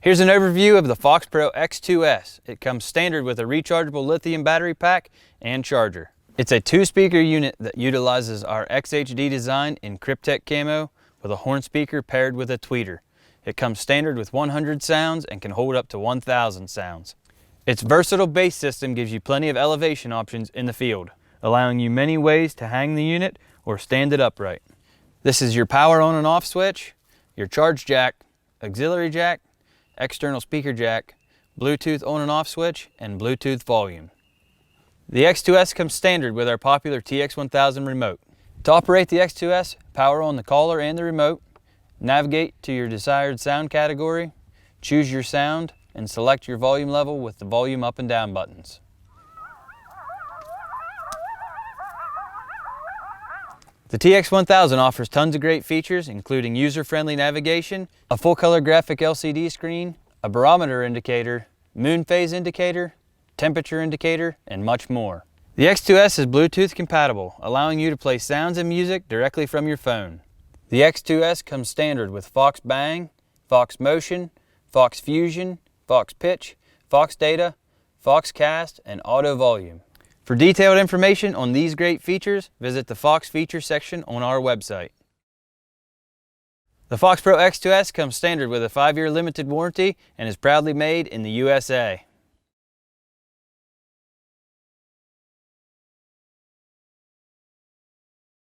Here's an overview of the FOXPRO X2S. It comes standard with a rechargeable lithium battery pack and charger. It's a 2-speaker unit that utilizes our XHD design in Cryptek camo with a horn speaker paired with a tweeter. It comes standard with 100 sounds and can hold up to 1,000 sounds. Its versatile bass system gives you plenty of elevation options in the field, allowing you many ways to hang the unit or stand it upright. This is your power on and off switch, your charge jack, auxiliary jack, external speaker jack, Bluetooth on and off switch, and Bluetooth volume. The X2S comes standard with our popular TX1000 remote. To operate the X2S, power on the collar and the remote, navigate to your desired sound category, choose your sound, and select your volume level with the volume up and down buttons. The TX1000 offers tons of great features, including user-friendly navigation, a full-color graphic LCD screen, a barometer indicator, moon phase indicator, temperature indicator, and much more. The X2S is Bluetooth compatible, allowing you to play sounds and music directly from your phone. The X2S comes standard with FOXBANG, FOXMOTION, FOXFUSION, FOXPITCH, FOXDATA, FOXCAST, and Auto Volume. For detailed information on these great features, visit the Fox Features section on our website. The FOXPRO X2S comes standard with a 5-year limited warranty and is proudly made in the USA.